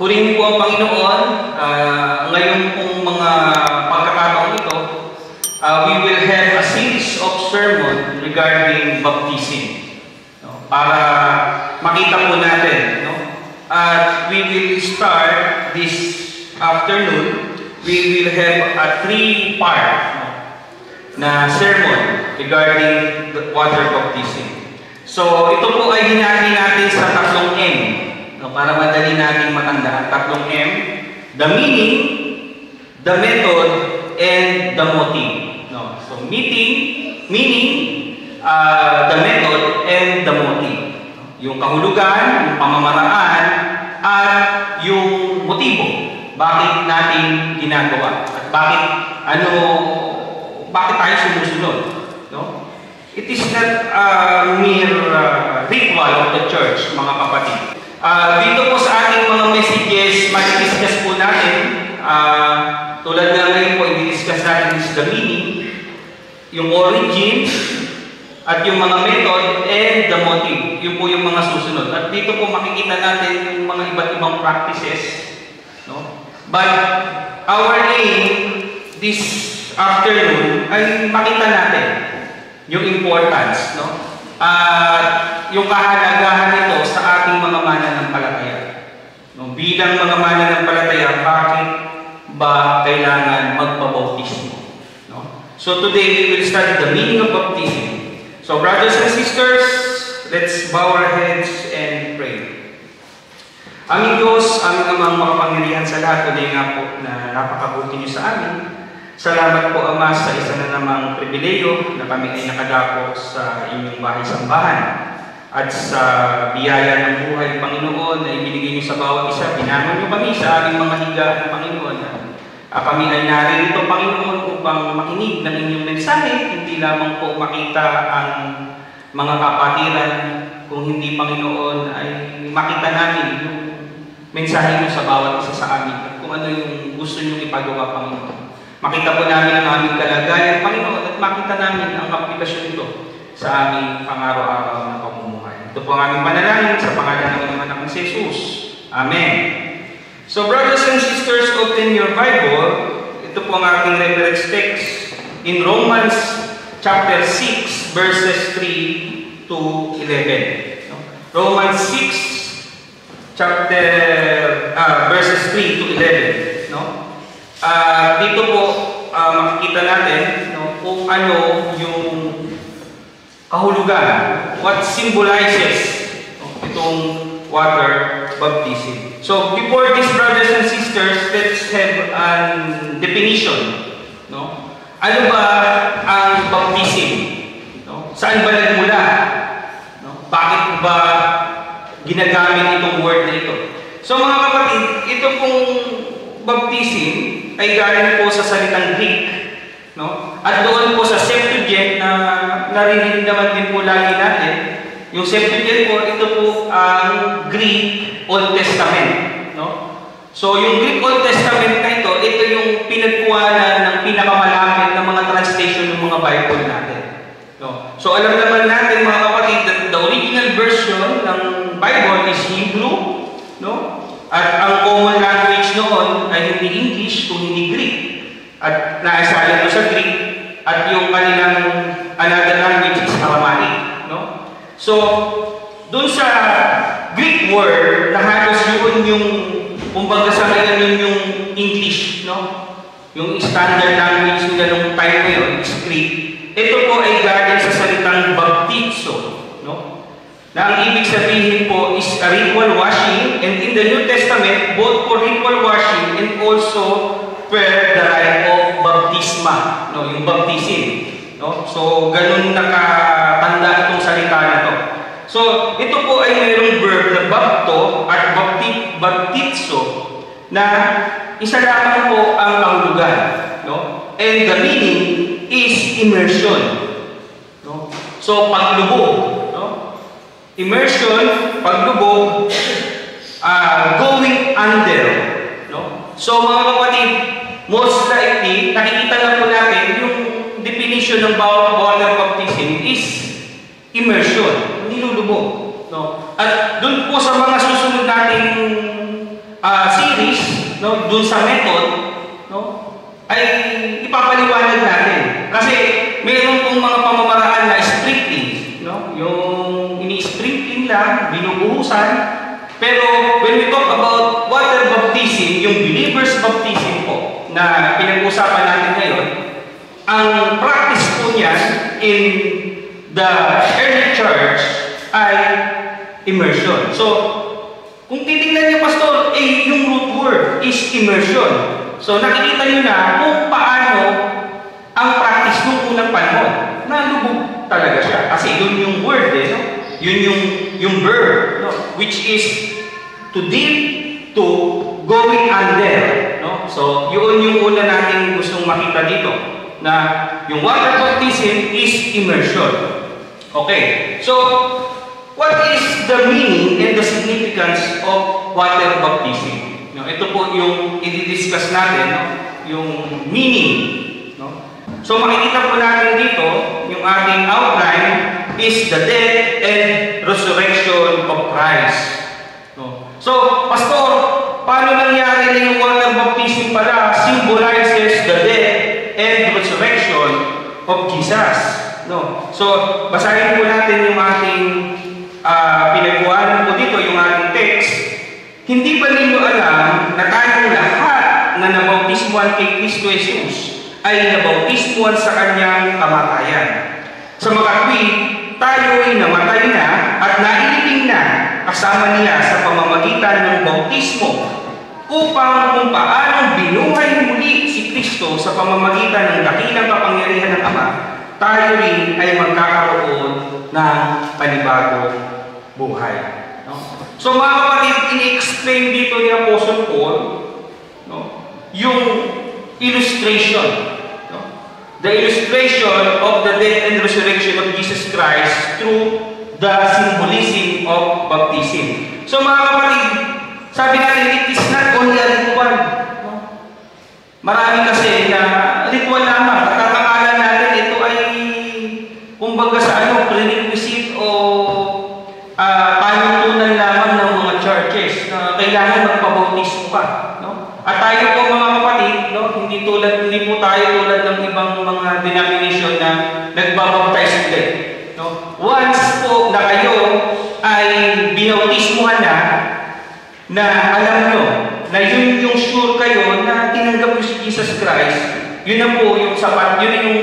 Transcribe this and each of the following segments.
Purihin po ang Panginoon. Ngayon pong mga pagkakataon ito, we will have a series of sermon regarding baptism. No? Para makita po natin. No? At we will start this afternoon. We will have a 3-part na sermon regarding the water baptism. So, ito po ay hinati natin sa 3 M. No, para madali natin matandaan. 3 M. The meaning, the method, and the motive. No? So, meaning, the method, and the motive. Yung kahulugan, yung pamamaraan, at yung motibo. Bakit natin ginagawa? At bakit tayo sumusunod? No? It is not a mere ritual of the church, mga kapatid. Dito po sa ating mga messages, mag-discuss po natin. Tulad nga ngayon po, i-discuss natin is the meaning, yung origin, at yung mga method, and the motive. Yun po yung mga susunod. At dito po makikita natin yung mga iba't ibang practices. No? But our aim this afternoon ay makita natin yung importance, no? Yung kahalagahan nito sa ating mga mananampalataya. No? Bilang mga mananampalataya, bakit ba kailangan magpabautismo? No? So today we will study the meaning of baptism. So brothers and sisters, let's bow our heads and pray. Aming Diyos, aming amang makapangyarihan sa lahat, today nga po na napakabuti niyo sa amin. Salamat po, Ama, sa isa na namang pribileyo na kami ay nakadako sa inyong bahay-sambahan at sa biyaya ng buhay, Panginoon, na ibinigay niyo sa bawat isa. Binangon niyo kami sa aming mga higa, Panginoon. Kami ay naririto, Panginoon, upang makinig ng inyong mensahe, hindi lamang po makita ang mga kapatiran, kung hindi, Panginoon, ay makita namin yung mensahe niyo sa bawat isa sa amin at kung ano yung gusto niyo ipagawa, Panginoon. Makita po namin ang aming kalagayan, Panginoon, at makita namin ang aplikasyon nito sa aming pang-araw-araw na pamumuhay. Ito po ang aming panalangin sa pangalan ng anak ni Jesus. Amen. So, brothers and sisters, open your Bible. Ito po ang ating reference text in Romans chapter 6, verses 3 to 11. Romans 6, verses 3 to 11. No? Dito po makikita natin, no, kung ano yung kahulugan, what symbolizes, no, itong water baptism. So before this, brothers and sisters, let's have an definition. No? Ano ba ang baptism? No? Saan ba nagmula? No? Bakit ba ginagamit itong word na ito? So mga kapatid, ito pong baptism ay galing po sa salitang Greek, no? At doon po sa Septuagint na narinig naman din po lagi natin. Yung Septuagint po, ito po ang Greek Old Testament, no? So yung Greek Old Testament na ito yung pinagkuhanan ng pinakamalapit na mga translation ng mga Bible natin. No? So alam naman natin, mga kapatid, that the original version ng Bible is Hebrew, no? At ang common language noon ay hindi English kung hindi Greek. At naisali ito sa Greek. At yung kanilang another language is Aramaic. No? So, dun sa Greek word, na halos yun yung, kumbaga sa ngayon yun yung English, no? Yung standard language nila nung time na yun, is Greek. Ito po ay galing sa salitang baptizo, no? Na ang ibig sabihin po is a ritual washing, and in the New Testament, both for ritual washing and also for the rite of baptisma, no, yung baptism, no? So ganun nakatanda itong salita na to. So ito po ay mayroong verb na bapto at baptizo na isa lamang po ang kahulugan, no? And the meaning is immersion, no? So paglubog. Immersion, paglubog, going under. No? So mga kapatid, most likely, nakikita na po natin yung definition ng water baptism is immersion, nilulubog. No? At doon po sa mga susunod nating no, dun sa method, no, ay ipapaliwanag natin. Kasi meron pong mga pamamaraan na sprinkling, no, yung ini-sprinkling lang, binubuhusan. Pero when we talk about water baptism, yung believer's baptism po na pinag-usapan natin ngayon, ang practice po niyan in the early church ay immersion. So, kung titingnan niyo, Pastor, yung root word is immersion. So, nakikita niyo na kung paano ang practice nung unang panahon. Nalubog talaga siya. Kasi yun yung word, no? Yun yung verb, no? Which is to dip, to going under, no? So, yun yung una natin gustong makita dito, na yung water baptism is immersion. Okay, so what is the meaning and the significance of water baptism? No, ito po yung i-discuss natin, no? Yung meaning, no? So makikita po natin dito, yung ating outline is the death and resurrection of Christ. No? So, Pastor, paano nangyari na yung water baptism pala symbolizes the death and resurrection of Jesus? No? So, basahin po natin yung ating pinagkuhanan po dito, yung ating text. Hindi ba ninyo alam na tayong lahat na nabautismuhan kay Kristo Jesus ay nabautismuhan sa kanyang kamatayan? Sa makatwid, tayo'y namatay na at nailibing na kasama niya sa pamamagitan ng bautismo upang kung paanong binuhay muli si Kristo sa pamamagitan ng dakilang kapangyarihan ng Ama, tayo rin ay magkakaroon ng panibagong buhay. No? So mga kapatid, ini-explain dito ni Apostle Paul, no, yung illustration. No? The illustration of the death and resurrection of Jesus Christ through the symbolism of baptism. So mga kapatid, sabi natin, it is not only a ritual. No? Marami kasi na ritual lamang. Nakakakala natin ito ay kumbaga sa prerequisite o panuntunan lamang ng mga churches na kailangan magpabautismo ka. No? At tayo po mga kapatid, no? hindi po tayo tulad ng ibang mga denomination na nagbabaptize ulit. No? Once po na kayo ay binautismuhan na alam nyo na yun yung sure kayo na tinanggap nyo si Jesus Christ, yun na po yung sapat, yun yung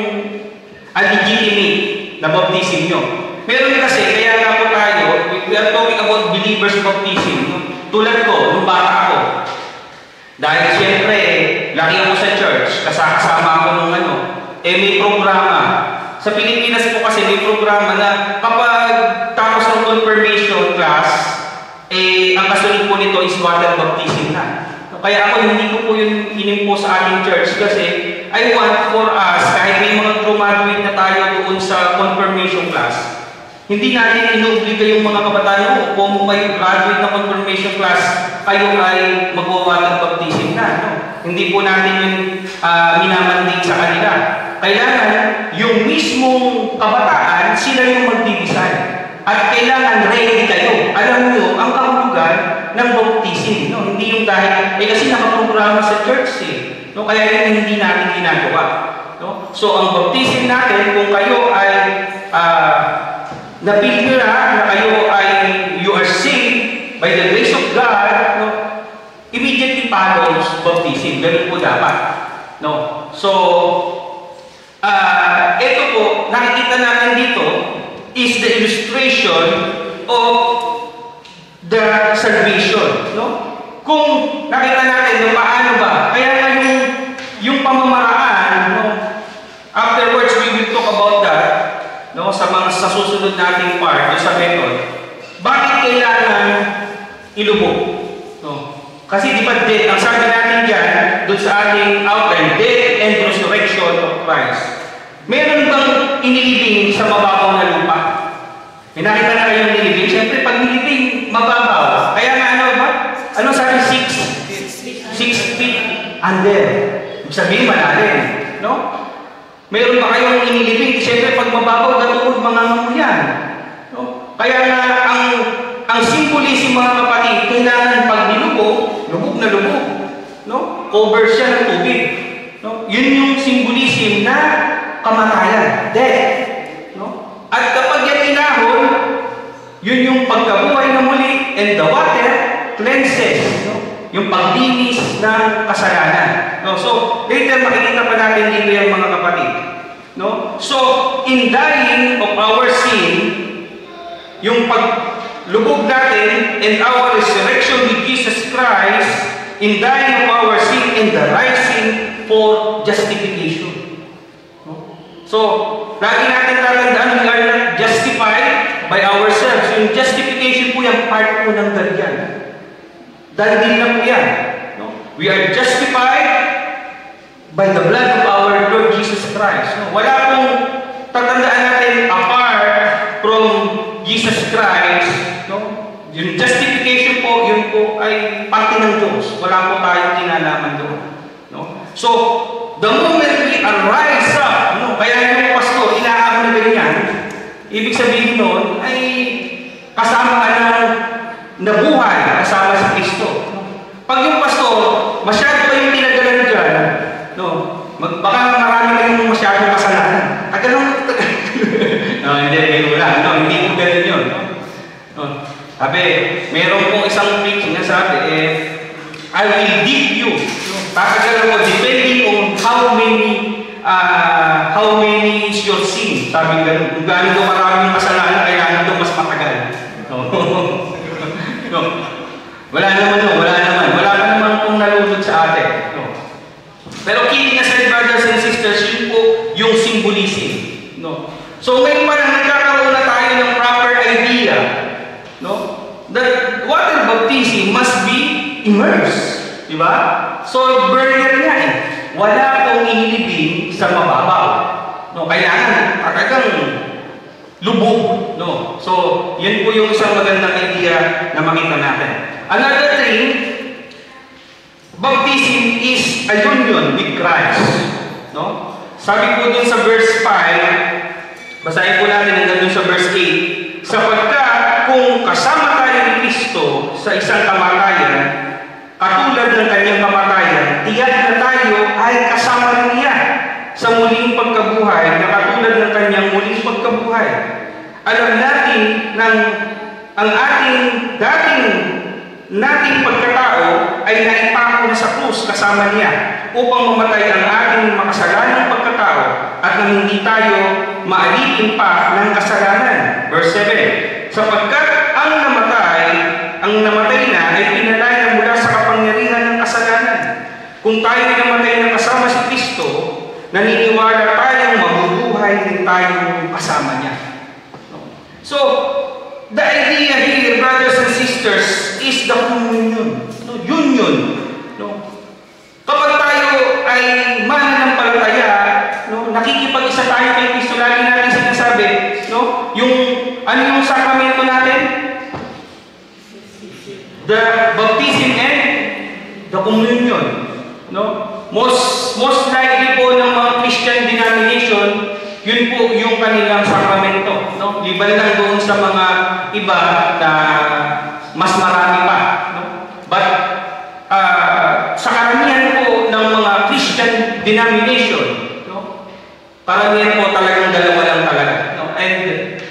legitimate na baptism nyo. Meron kasi, kaya nga po tayo, we are talking about believers baptism. No? Tulad ko, nung bata ako, dahil siyempre, laki ako sa church, kasama ako nung may programa. Sa Pilipinas po kasi may programa na kapag tapos ng confirmation class, ang kasunod po nito is water baptism na. Kaya ako hindi ko po yun inimpo sa ating church kasi I want for us, kahit may mga graduate na tayo doon sa confirmation class, hindi natin inuobliga yung mga kabataan, kung kayo graduate na confirmation class, kayo ay magwa-water baptism na. No? Hindi po natin yung minamandate sa kanila. Kailangan yung mismong kabataan, sila yung magdidesign. At kailangan ready kayo. Alam nyo, ang kahulugan ng baptism. No? Hindi yung dahil, kasi nakaprograma sa church no? Kaya yun hindi natin ginagawa. No? So, ang baptism natin, kung kayo ay napil nyo na kayo ay you are saved by the grace of God, no? Immediately follows baptism. Ganun po dapat. No? So, ito po, nakikita natin dito, is the illustration of the salvation. No? Kung nakita natin, paano ba? Kaya nga yung pamamaraan, no? Afterwards, we will talk about that, no? Sa susunod nating part, sa method. Bakit kailangan ilubog? No? Kasi di ba death, ang sabi natin dyan, doon sa ating outline, death and resurrection of Christ. Meron bang inilibing sa mababaw na lupa? May nakita na kayong nilibing? Siyempre, pag nilibing, mababaw. Kaya nga ba? Ano sabi? 6 feet under. Ibig sabihin, malalim. No? Meron ba kayong inilibing? Siyempre, pag mababaw, gatuod mga ngamuyan. No? Kaya nga, ang symbolism mga kapatid, kailangan pag nilubog, lubog na lubog. No? cover siya ng tubig. No? Yun yung symbolism na kamatayan, death. No? At kapag yan inahon, yun yung pagkabuhay na muli, and the water cleanses. No? Yung paglinis ng kasalanan. No? So, later makikita pa natin dito yung mga kapatid. No? So, in dying of our sin, yung paglubog natin and our resurrection with Jesus Christ, in dying of our sin and the rising for justification. No? So, lagi natin tatandaan, we are not justified by ourselves. Yung justification po yung part po ng dalyan. Dalhin na po yan. No? We are justified by the blood of our Lord Jesus Christ. No? Wala pong tatandaan natin apart from Jesus Christ. No? Yung justification po, yun po ay parte ng Diyos. Wala po tayong kinalaman doon. No? So, the moment we arise up, no? Kaya yung pastor, inaako na ganyan, ibig sabihin nun ay kasama ka ng nabuhay, kasama si Kristo. Pag yung pastor, masyado pa yung tinagalan dyan, no? Baka marami kayong masyadong kasalanan. Hindi wala. No, hindi po ganun yun. No? Sabi, meron pong isang preaching na sabi, I will dig you. Tatagalan mo, depending on how many is your sin. Sabi ganun. Kung gaano doon maraming kasalanan, kailangan doon mas matagal. No? No. Wala naman kung nalulod sa atin. No. Pero kidding aside, brothers and sisters, yun po yung symbolism. No. So ngayon pa lang nagkakaroon na tayo ng proper idea, no, that water baptism must be immersed. Diba? So burner nga eh. Wala pong ihilibing sa mababaw. No, kailangan talagang lubog. No. So yan po yung isang magandang idea na makita natin. Another thing, baptism is a union with Christ. No? Sabi po dun sa verse 5, basahin po natin hanggang dun sa verse 8, sapagkat kung kasama tayo ni Kristo sa isang kamatayan, katulad ng kanyang kamatayan, tiyak na tayo ay kasama niya sa muling pagkabuhay na katulad ng kanyang muling pagkabuhay. Alam natin ng ang dating pagkatao ay naipako na sa krus kasama niya upang mamatay ang ating makasalanang pagkatao at nang hindi tayo maalipin pa ng kasalanan. Verse 7, sapagkat ang namatay na ay pinalaya mula sa kapangyarihan ng kasalanan. Kung tayo ay namatay ng kasama si Kristo, naniniwala tayong mabubuhay din tayo kasama niya. So, the idea here, brothers and sisters, is the communion. No? Union. No? Kapag tayo ay mananampalataya, no? Nakikipag-isa tayo kay Kristo, lagi natin sinasabi, no? Yung sakramento natin? The baptism and the communion. No? Most likely po ng mga Christian denomination, yun po yung kanilang sakramento. No? Liban lang doon sa mga iba na mas marami pa. No? But sa karamihan po ng mga Christian denomination, no? Karamihan po talagang dalawa lang talaga. No? And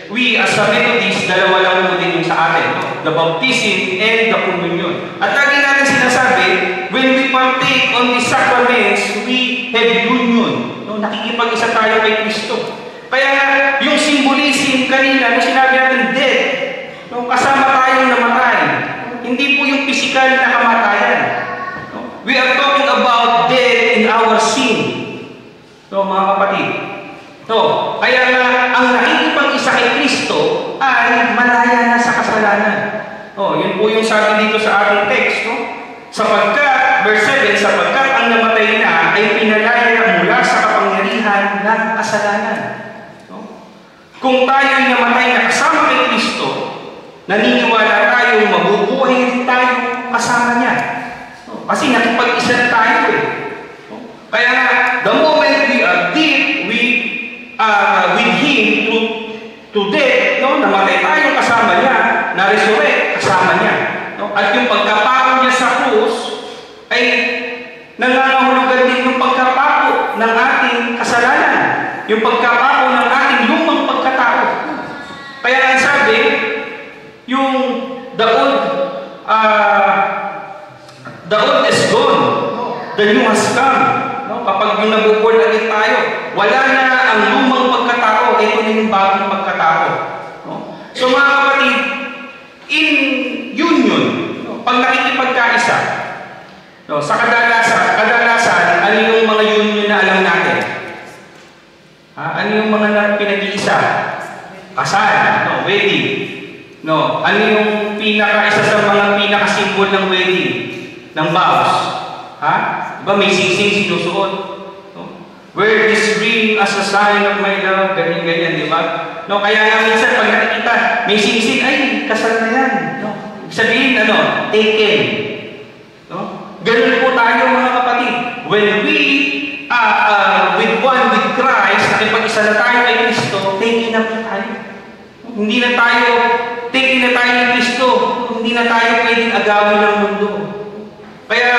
we as a Methodist, dalawa lang po din yung sa atin. No? The baptism and the communion. At lagi natin sinasabi, when we partake on the sacraments, we have union. No? Nakikipag-isa tayo kay Kristo. Kaya yung symbolism kanina, nung sinabi natin death, no? Kasama tayong namatay. Hindi po yung physical na kamatayan. No? We are talking about death in our sin. So, mga kapatid. So, kaya nga, ang nakikipag-isa kay Kristo ay malaya na sa kasalanan. Yun po yung sabi dito sa ating text. No? Sapagkat, verse 7, sapagkat ang namatay na ay pinalaya mula sa kapangyarihan ng kasalanan. Kung tayo ay namatay na kasama kay Kristo, naniniwala tayo, mabubuhay din tayo kasama niya. Kasi nakipag-isa na tayo eh. Kaya nga, the moment we are dead with Him to death, no? Namatay tayo kasama niya, na-resurrect kasama niya. No? At yung pagkapako niya sa krus ay nang yung pagkapako ng ating kasalanan, yung pagkapako ng ating lumang pagkatao. Kaya ang sabi, yung the old is gone, the new has come. No? Kapag yung nabuborn agad tayo, wala na ang lumang pagkatao, ito na yung bagong pagkatao. No? So mga kapatid, in union, no? Pag nakikipagkaisa, no? Sa kadalasan, ano yung mga union na alam natin? Ano yung mga pinag-iisa? Kasal, no? Wedding. No? Ano yung isa sa mga pinaka-symbol ng wedding? Ng vows? Diba may singsing sinusuot? No? Wear this ring as a sign of my love, ganyan-ganyan, di ba? No? Kaya nga minsan pag nakikita, may singsing, ay, kasal na yan. No? Sabihin, taken. No? Ganun po tayo mga kapatid. When we with one with Christ, nakipag-isa na tayo kay Kristo, taken na po tayo. Hindi na tayo taken na tayo ni Kristo. Hindi na tayo pwedeng agawin ng mundo. Kaya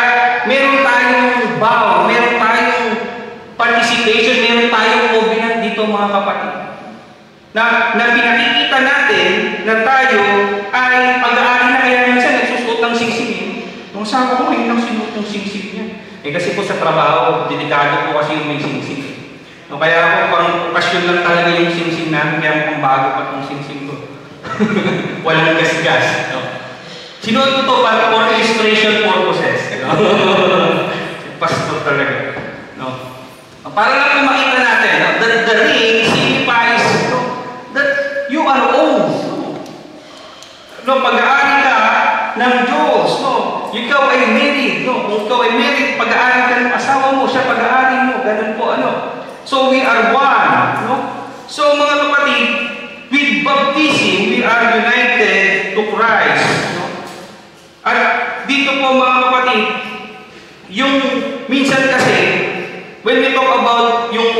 meron tayong vow, meron tayong participation, meron tayong covenant dito mga kapatid. Na pinakikita natin na tayo ay pag-aari na kaya minsan nagsusuot ng singsing. Nung asawa ko, yun ang sinuot ng singsing niya. Kasi po sa trabaho, delikado po kasi yung may singsing. No, kaya ako, pang okasyon lang talaga yung singsing namin, kaya pang bago pa itong singsing ko. Walang gas-gas. No? Sinuot ko ito para for illustration purposes. No? Pastor talaga. No? Para lang kung makita natin, no? The ring signifies that you are owned. No? Pag-aari ka ng Diyos. No? Ikaw ay married. No? Kung ikaw ay married, pag-aari ka ng asawa mo, siya pag-aari mo. Ganun po So we are one. No? So mga kapatid, with baptism, we are united to Christ. No? At dito po mga kapatid, yung minsan kasi, when we talk about yung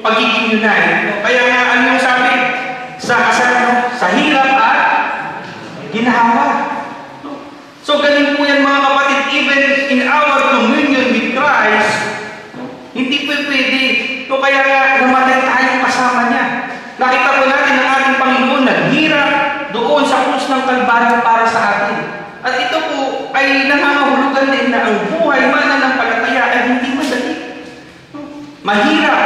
pagiging united, no? Kaya nga ano yung sabi? Sa hirap at ginhawa. No? So ganun po yan mga kapatid, even in our communion with Christ, no? Hindi po pwede. So kaya nga namatay tayo kasama niya. Nakita po natin ang ating Panginoon naghirap doon sa krus ng Kalbaryo para sa atin. At ito po ay nangangahulugan din na ang buhay mananampalataya ay hindi madali. Mahirap.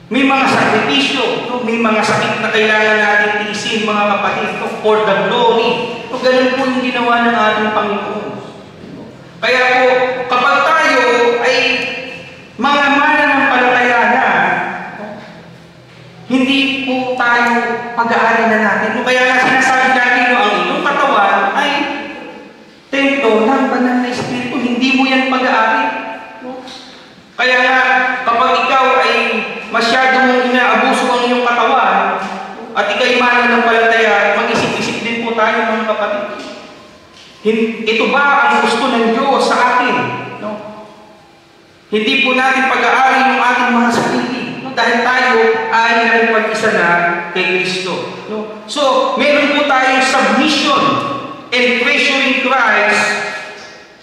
May mga sakripisyo, may mga sakit na kailangan natin tiisin mga kapatid for the glory. Ganun po yung ginawa ng ating Panginoon. Kaya po, kapag tayo ay mga mananampalataya na, hindi po tayo pag-aari na natin. Kaya nga sinasabi natin, ang inyong katawan ay templo ng banal na Espiritu. Hindi mo yan pag-aari. Kaya nga, kapag ikaw ay masyado mong inaabuso ang iyong katawan, at ikaw'y mananampalataya, mag-isip-isip din po tayo mga kapatid. Ito ba ang gusto ng Diyos sa atin? No? Hindi po natin pag-aari yung ating mga sarili. No? Dahil tayo ay nakipag-isa na kay Kristo. No? So, meron po tayong submission and treasuring Christ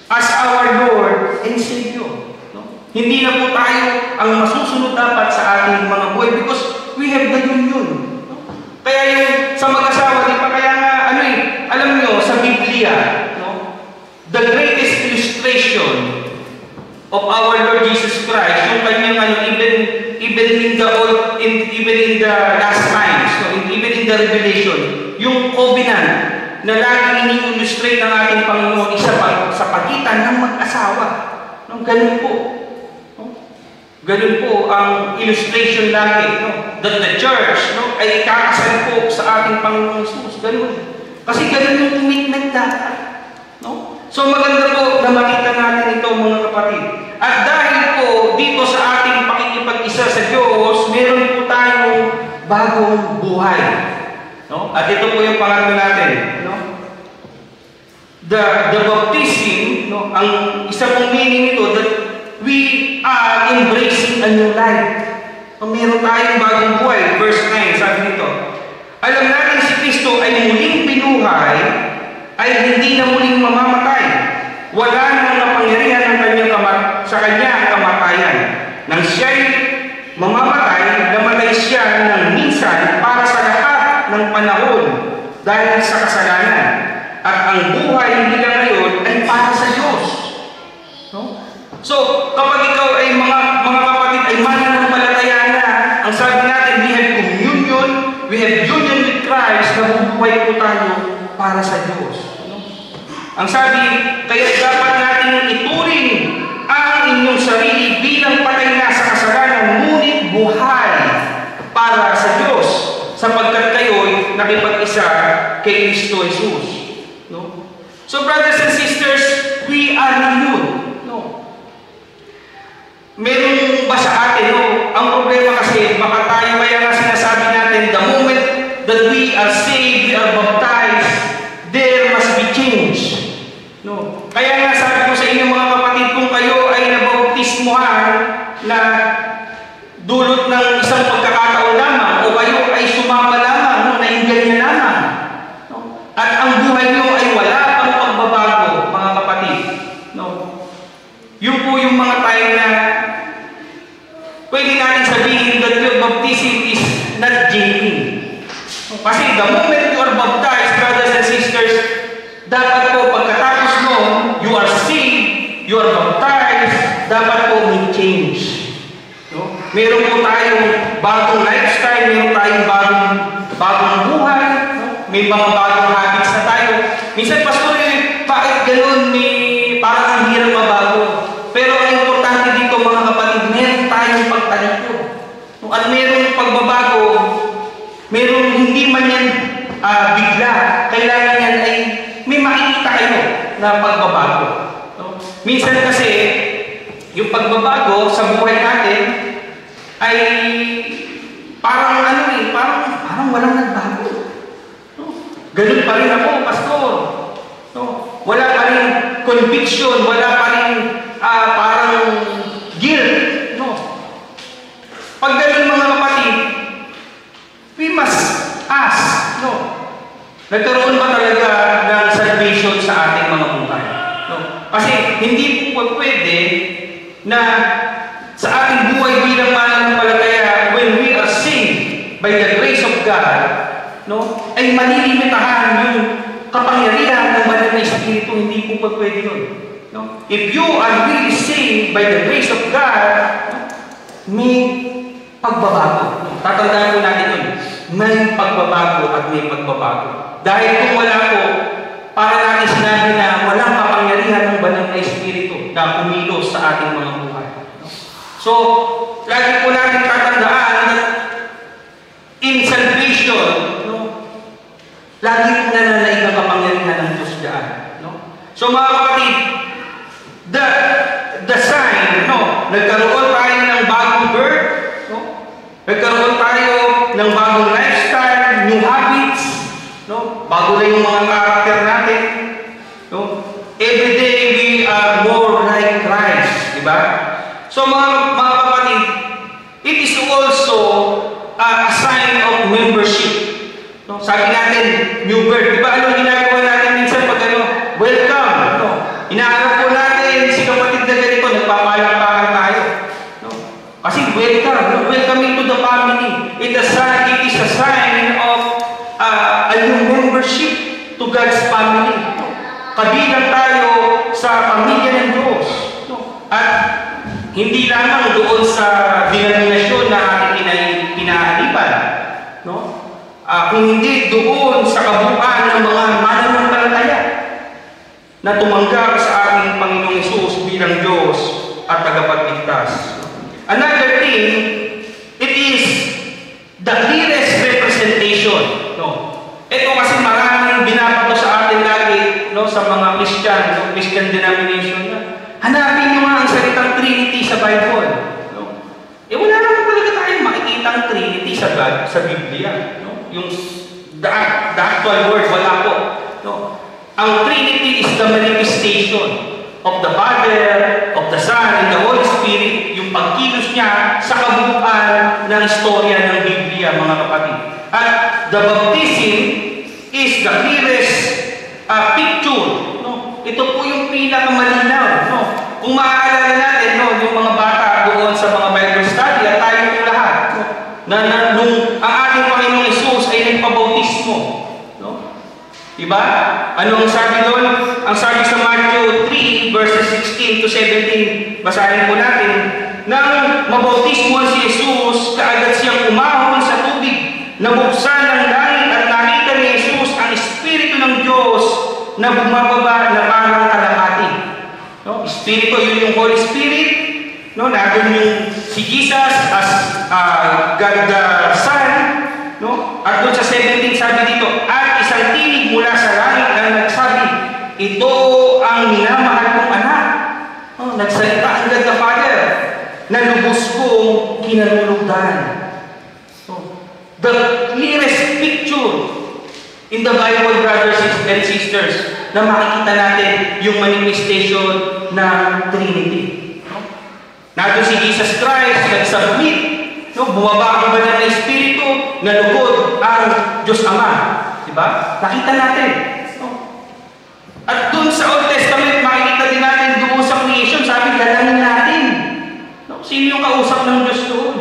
as our Lord and Savior. No? Hindi na po tayo ang masusunod dapat sa ating mga buhay because we have the union. No? Kaya yung sa mag-asawa, di pa kaya nga, alam nyo, sa Biblia, no? The greatest illustration of our Lord Jesus Christ, yung kanyang even in the last times, no? Even in the Revelation, yung covenant na laging ini-illustrate ng ating Panginoon isa pa sa pagitan ng mag-asawa. No? Ganun po. No? Ganun po ang illustration lagi, no? That the church, no, ay kakasal po sa ating Panginoon Jesus. Ganun. Kasi ganun yung commitment dapat. No? So maganda po na makita natin ito mga kapatid. At dahil po dito sa ating pakikipag-isa sa Diyos, meron po tayong bagong buhay. No? At ito po yung pangatlo natin. No? The baptism, no, ang isa pong meaning nito, that we are embracing a new life. So, meron tayong bagong buhay. Verse 9, sabi nito, alam natin si Kristo ay muling binuhay, ay hindi na muling mamamatay. Wala nang napangyarihan ng sa kanya ang kamatayan Nang siya'y mamamatay, namatay siya ng minsan para sa lahat ng panahon dahil sa kasalanan. At ang buhay nila ngayon ay para sa Diyos. No? So, kapag ikaw ay mga kapatid ay mananampalataya na, ang sabi natin, we have communion, we have union with Christ, nabubuhay po tayo para sa Diyos. No? Ang sabi, kaya dapat natin ituring ang inyong sarili bilang patay na sa kasalanan, ngunit buhay para sa Diyos, sapagkat kayo'y nakipag-isa kay Kristo Jesus. No? So, brothers and sisters, we are renewed. No? Meron ba sa atin? No? Ang problema kasi, baka tayo, kaya nga sinasabi natin, the moment that we are saved, we are baptized, there must be change. No? Kaya nga sabi ko sa inyo mga kapatid, kung kayo ay nabautismuhan na dulot ng isang pagkakataon lamang, o kayo ay sumama lamang, no? Nainggay niya lamang, no? At ang buhay niyo ay wala pang pagbabago, mga kapatid. No? Yun po yung mga time na pwede natin sabihin that your baptism is not genuine. Kasi the moment you are baptized, brothers and sisters, dapat po pagkatapos noon, you are saved, you are baptized, dapat po may change. No? Meron po tayong bagong lifestyle, meron tayong bagong buhay, no? May mga bagong habits na tayo. Minsan, pastor, bakit ganun? Parang ang hirap mabago. Pero ang importante dito, mga kapatid, meron tayong pagtalikod. No? At meron pagbabago, meron hindi man yan bigla. Kailangan yan ay may makikita kayo na pagbabago. No? Minsan kasi, yung pagbabago sa buhay natin ay parang parang walang nagbago. No? Ganun pa rin ako, pastor. No? Wala pa rin conviction, wala pa rin parang guilt. No? Pag ganun mga kapatid, we must ask, no? Nagkaroon ba talaga ng salvation sa ating mga buhay? No? Kasi hindi po pwede na sa ating buhay bilang mananampalataya, when we are saved by the grace of God, no, ay malilimitahan yung kapangyarihan ng banal na Espiritu. Hindi po pwede yun. No? If you are really saved by the grace of God, may pagbabago. Tatandaan po natin yun. May pagbabago at may pagbabago. Dahil kung wala po, para natin sinabi na walang kapangyarihan ng banal na Espiritu na kumilos sa ating mga buhay. So, lagi po natin tatandaan na in salvation, no, lagi po nananaig ang kapangyarihan ng Diyos dyan. No? So, mga kapatid, the sign, no, nagkaroon tayo ng bagong birth, no? Nagkaroon tayo ng bagong lifestyle, new habits, no? Bago na yung mga karakter natin, no? Every day we are more like Christ, di ba? So mga kapatid, it is also a sign of membership. No? Sabi natin, new birth. Di ba ano ginagawa natin minsan pag welcome. No? Inaarap po natin si kapatid na ganito, nagpapalakpakan tayo. No? Kasi welcome. No? Welcoming to the family. It is a sign of a new membership to God's family. No? Kabilang tayo sa pamilya ng Diyos. No? At hindi lamang doon sa denominasyon na ating pinahalipan, no? Kung hindi doon sa kabuuan ng mga mananampalataya na tumanggap sa ating Panginoong Hesus bilang Diyos at tagapagligtas. Another thing, it is the clearest representation. No? Ito kasi maraming binabato sa atin lagi, no, sa mga Christian denomination na hanapin nyo nga ang salitang Trinity sa Bible. No? Wala naman talaga tayong makikitang Trinity sa Biblia. No? Yung the actual word, wala po. No? Ang Trinity is the manifestation of the Father, of the Son, and the Holy Spirit. Yung pagkilos niya sa kabuuan ng istorya ng Biblia, mga kapatid. At the baptism is the clearest picture. No? Ito po yung pinakamalinaw. No? Kung maaalala natin, no, yung mga bata doon sa mga Ano ang sabi doon? Ang sabi sa Matthew 3 verses 16 to 17, basahin po natin. Nang mabautismuhan si Jesus, kaagad siyang umahon sa tubig. Nabuksan ng langit at nakita ni Jesus ang Espiritu ng Diyos na bumababa na parang kalapati. No? Espiritu, yun yung Holy Spirit. No? Nandun yung si Jesus as God the Son. No? At doon sa 17 sabi dito, at isang tinig mula sa langit ang nagsabi, ito ang minamahal kong anak. Oh, nagsalita ang God the Father na lubos kong kinalulugdan. So, the clearest picture in the Bible, brothers and sisters, na makikita natin yung manifestation ng Trinity. No? Nandun si Jesus Christ, nag-submit, no? Bumaba ang banal na Espiritu, nalugod ang Diyos Ama. Diba? Nakita natin. No? At dun sa Old Testament, makikita din natin doon sa creation, sabi, dalangin natin. No? Sino yung kausap ng Diyos doon?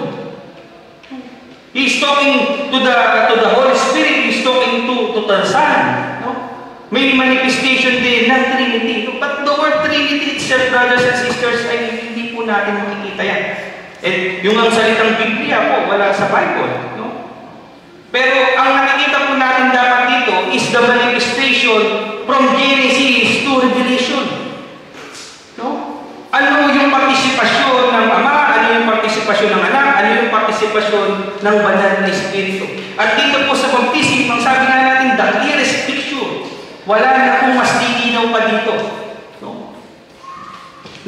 He's talking to the Holy Spirit, He's talking to the Son. No? May manifestation din ng Trinity. No? But the word Trinity itself, brothers and sisters, ay hindi po natin makikita yan. And yung ang salitang Biblia po, wala sa Bible. No? Pero ang nakikita po natin dapat dito is the manifestation from Genesis to Revelation. No? Ano yung partisipasyon ng Ama? Ano yung partisipasyon ng Anak? Ano yung partisipasyon ng Banal na Espiritu? At dito po sa baptism, ang sabi nga natin, the clearest picture. Wala na kung mas lilinaw pa dito. No?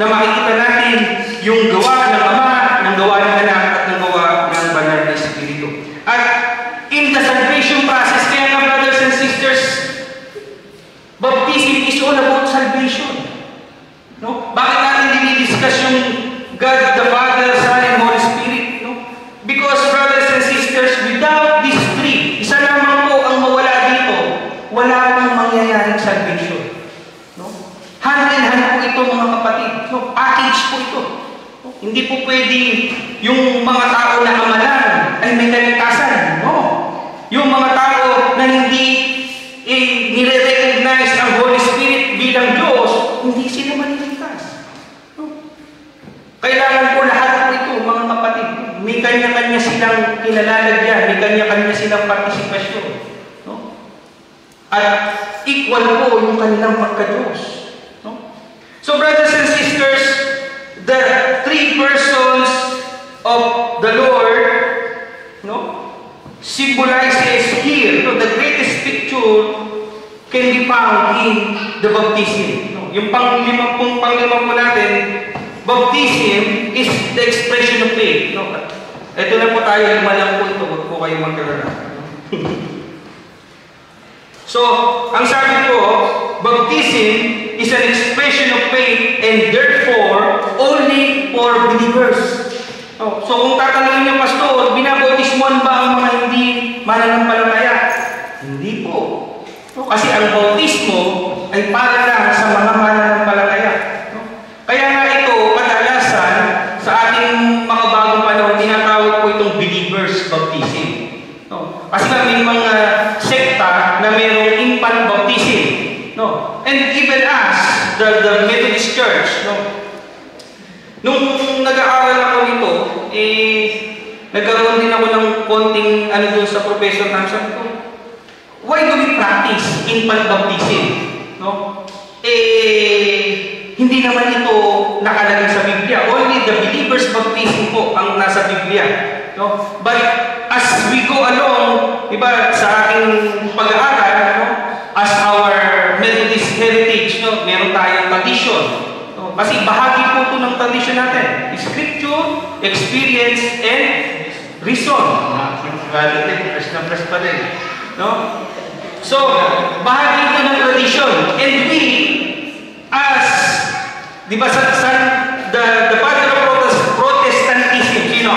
Na makikita natin yung gawa ng Ama, ng gawa ng Anak, at ng gawa ng Banal na Espiritu. At in the salvation process, kaya nga brothers and sisters, baptism is all about salvation. No? Bakit natin dinidiscuss yung God, the Father, Son, and Holy Spirit? No? Because brothers and sisters, without these three, isa lamang po ang mawala dito, wala nang mangyayaring salvation. No? Hand in hand po ito mga kapatid. No? Package po ito. No? Hindi po pwede yung mga tao na amalan ay may kaligtasan. No? Yung mga tao na hindi nire-recognize ang Holy Spirit bilang Diyos, hindi sila maniligtas. No? Kailangan po lahat po ito, mga kapatid. May kanya-kanya silang kinalalagyan, may kanya-kanya silang partisipasyon. No? At equal po yung kanilang pagka-Diyos. No? So brothers and sisters, the three persons of the Lord, no, symbolizes here, no, the greatest picture can be found in the baptism. No? Yung panglima po natin, baptism is the expression of faith. No? Ito na po tayo, lima lang po ito, huwag po kayo magkalala. So, ang sabi po, baptism is an expression of faith and therefore only for believers. Oh, so kung tatanungin niyo, Pastor, binabautismuhan ba ang mga hindi mananampalataya? Hindi po. No, kasi ang bautismo ay para lang sa mga mananampalataya. No? Kaya nga ito, kadalasan, sa ating mga bagong panahon, tinatawag po itong believers baptism. No? Kasi nga may mga sekta na mayroong infant baptism. No? And even us, the Methodist Church, no? Nung nag-aaral ako nito, nagkaroon din ako ng konting doon sa professor na sabi ko, why do we practice infant baptism? No? Hindi naman ito nakalagay sa Biblia. Only the believer's baptism po ang nasa Biblia. No? But as we go along, diba, sa ating pag-aaral, no? As our Methodist heritage, no? Meron tayong tradition. No? Kasi bahagi po ito ng tradition natin. Scripture, experience, and reason. Press na press pa rin. No? So, bahagi ito ng tradition. And we, as, di ba, the father of Protestantism, sino?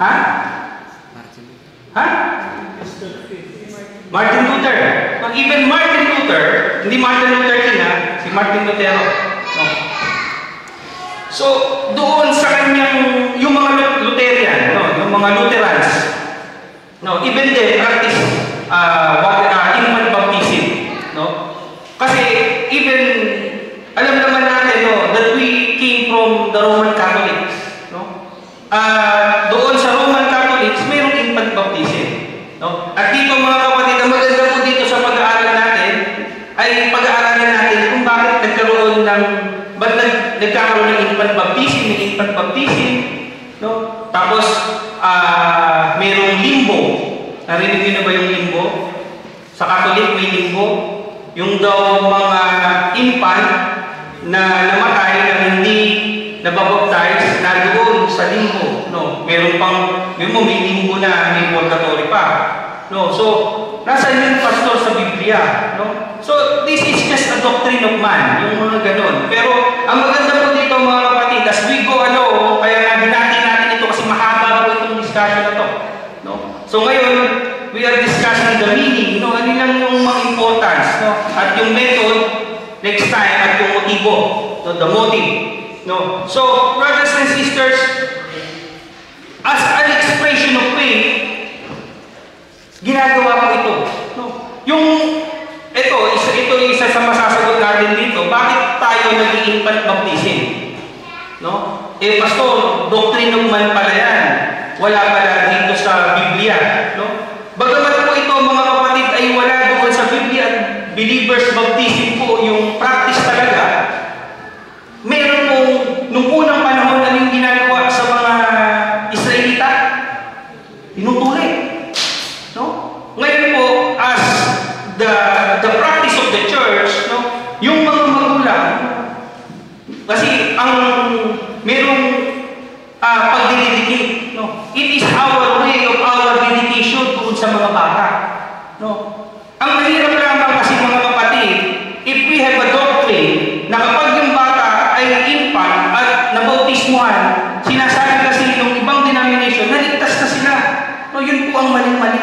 Ha? Ha? Martin Luther. Even Martin Luther, hindi Martin Luther King, si Martin Lutero. No. So, doon sa kanyang, yung mga Lutheran, no, yung mga Lutherans, no, even they practice infant baptism. No? from the Roman Catholics, no? Doon sa Roman Catholics, mayroong infant baptism, no? At dito mga kapatid, ang maganda po dito sa pag-aaral natin ay pag-aaralan natin kung bakit nagkakaroon ng infant baptism, no? Tapos mayroong limbo. Narinig niyo na ba yung limbo? Sa Catholic may limbo. Yung daw mga infant na namatay na hindi nababaptize na doon sa limbo, no? Meron pang may limbo na may purgatory pa, no? So nasa yung pastor sa Biblia, no? So this is just a doctrine of man, yung mga ganon. Pero ang maganda po dito mga kapatid, as we go kaya nga binati natin ito kasi mahaba po itong discussion na to, no? So ngayon we are discussing the meaning, no? Ano lang yung mga importance, no? At yung method next time, at yung motibo, no? The motive, no? So brothers and sisters, as an expression of faith, ginagawa ko ito, no? Ito isa sa masasagot natin dito. Bakit tayo nag-infant baptism? No? Pastor, doctrine of man pala yan. Wala pala dito sa Biblia, no? Bagamat po ito mga kapatid ay wala doon sa Biblia at believers baptism po yung practice talaga. Meron po nung unang panahon na yung ginagawa sa mga Israelita, tinutuloy, no? Ngayon po as the practice of the church, no? Yung mga magulang, kasi ang merong pagdidedicate, no? It is our way of our dedication doon sa mga bata, no? Ang mahirap lamang kasi mga kapatid, if we have a doctrine na kapag yung bata ay infant at nabautismuhan, sinasabi kasi ng ibang denomination, naligtas na sila, no? Yun po ang mali-mali,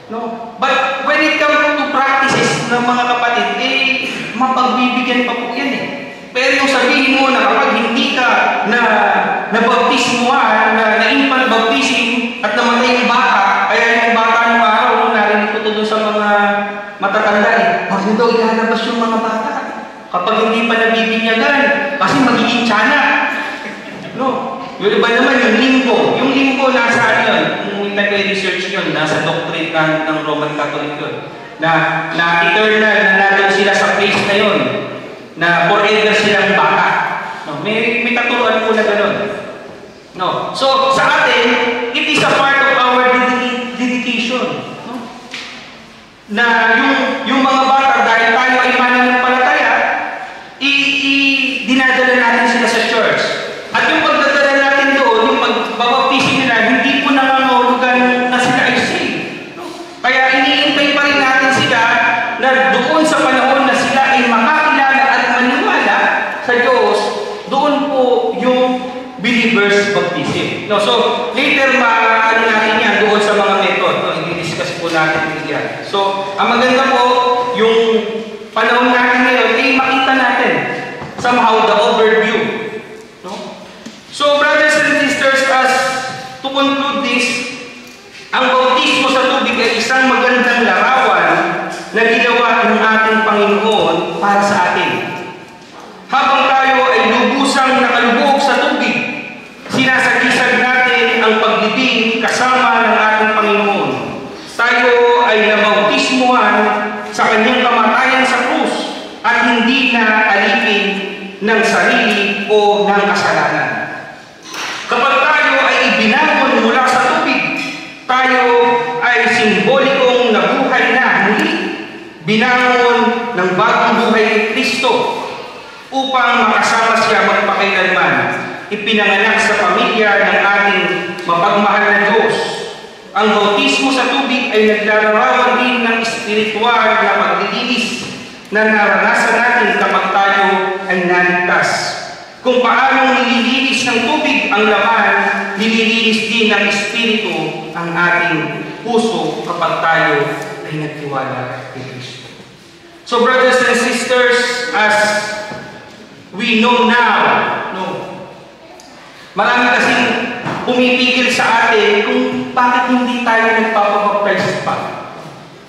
no? But when it comes to practices ng mga kapatid, mapagbibigyan pa po yan Pero yung sabihin mo na kapag hindi ka nabautismuhan, na infant baptism at namatay yung bata, kaya yung bata nung araw, narinig ko ito doon sa mga matatanda bakit daw ilalabas yung mga bata? Kapag hindi pa nabibinyagan, kasi magiging tiyanak. No? Yung iba naman, yung limbo. Yung limbo nasa yun. Kung nag-research yun, nasa doctrine ng Roman Catholic yun. Na eternal, na nandun sila sa place na yun. Na forever silang bata. No? May katuruan po na gano'n. No? So, sa atin, it is a part of our dedication. No? Na yung mga bata, dahil tayo ay mananampalataya, dinadala natin sila sa church. At yung pagdadala natin doon, yung pagbabaptism nila, hindi po nangangahulugan na sila ay saved. No? Kaya iniintay pa rin natin sila na doon sa panahon na sila ay makakilala at maniwala sa Diyos, doon po yung believers baptism. No? So, later maaano natin yan doon sa mga method. No? I-discuss po natin yan. So, ang maganda po, yung panahon natin ngayon, ay makita natin somehow the overview. No? So, brothers and sisters, to conclude this, ang bautismo sa tubig ay isang magandang larawan na ginawa ng ating Panginoon para sa atin. Habang tayo ay lubusang nakalubog sa tubig, sinasagisag natin ang paglibing kasama ng ating Panginoon. Tayo ay nabautismuhan sa kanyang kamatayan sa krus at hindi na alipin ng sarili o ng kasalanan. Kapag tayo ay ibinangon mula sa tubig, tayo ay simbolikong nabuhay na muli, binangon ng bagong buhay ni Kristo upang makasama siya magpakailanman, ipinanganak sa pamilya ng ating mapagmahal na Diyos. Ang bautismo sa tubig ay naglalarawan din ng espiritual na paglilinis na naranasan natin kapag tayo ay naligtas. Kung paanong nililinis ng tubig ang laman, nililinis din ng Espiritu ang ating puso kapag tayo ay nagtiwala kay Kristo. So brothers and sisters, as we know now, marami kasing pumipigil sa atin kung bakit hindi tayo nagpapabaptize pa.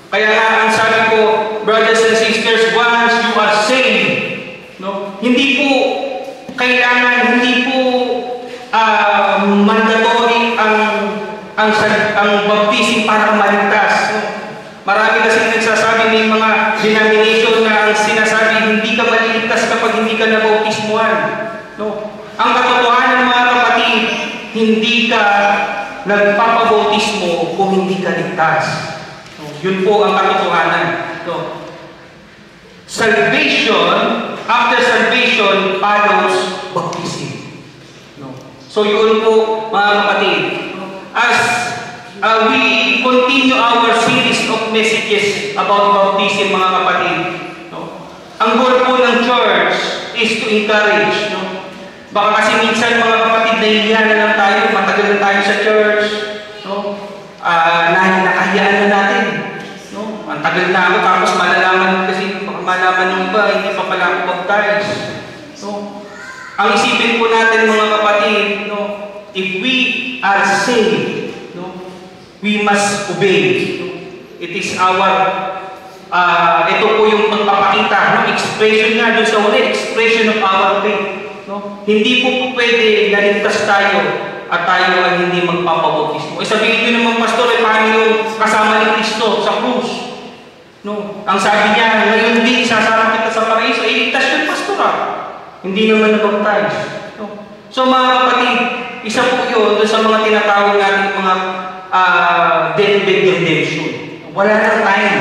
Kaya nga ang sabi ko, brothers and sisters, once you are saved, hindi po kailangan hindi po mandatory ang baptism para maligtas. No? Marami kasi nagsasabi, may mga denomination na ang sinasabi, hindi ka maliligtas kapag hindi ka nabautismuhan. No? Ang katotohanan, mga kapatid, hindi ka nagpapabautismo kung hindi ka ligtas. No? Yun po ang katotohanan. No? Salvation, after salvation, follows baptism. No? So yun po, mga kapatid. As we continue our series of messages about baptism, mga kapatid, no? Ang goal po ng church is to encourage. No? Baka kasi minsan, mga kapatid, nahihiya na lang tayo, matagal na tayo sa church, no? Nakahiyaan na natin. No? Ang tagal na ako, tapos malalaman kasi, malaman ng iba, hindi pa pala ako baptized. No? Ang isipin po natin, mga kapatid, no? If we are saved, no, we must obey. No? It is our, ito po yung pagpapakita, no? Expression nga doon sa uli, expression of our faith. No? Hindi po pwede naligtas tayo at tayo ay hindi magpapabautismo. Sabihin nyo naman, Pastor, paano yung kasama ni Kristo sa krus? No? Ang sabi niya, ngayon din, sasama kita sa paraiso. Ligtas yun, Pastor, hindi naman nabaptize. No? So, mga kapatid, isa po yun doon sa mga tinatawag natin mga deathbed redemption. Wala nang time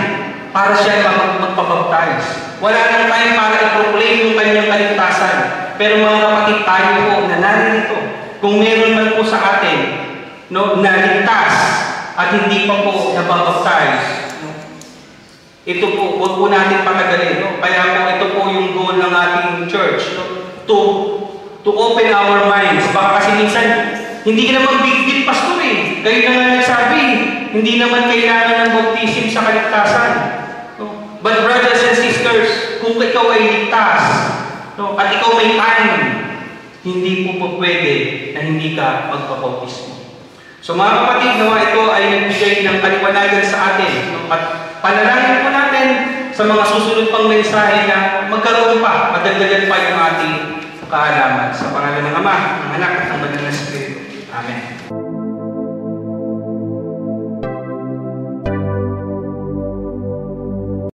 para siya magpabaptize. Wala nang time para i-proclaim yung kanyang kaligtasan. Pero mga kapatid, tayo po na naririto, kung meron man po sa atin, no, naligtas at hindi pa po nabaptize, no, ito po, huwag po natin patagalin. No? Kaya po, ito po yung goal ng ating church, no? To open our minds. Baka kasi minsan, hindi ka naman big deal, Pastor, eh. Kayo na nga nagsabi, hindi naman kailangan ng baptism sa kaligtasan. No? But brothers and sisters, kung ikaw ay ligtas, no, at ikaw may time, hindi po pwede na hindi ka magpabautismo. So mga kapatid, nawa ito ay nagbigay ng kaliwanagan sa atin. No? At panalangin po natin sa mga susunod pang mensahe na magkaroon pa, madagdagan pa yung ating kaalaman. Sa pangalan ng Ama, ng Anak at ng Banal na Espiritu.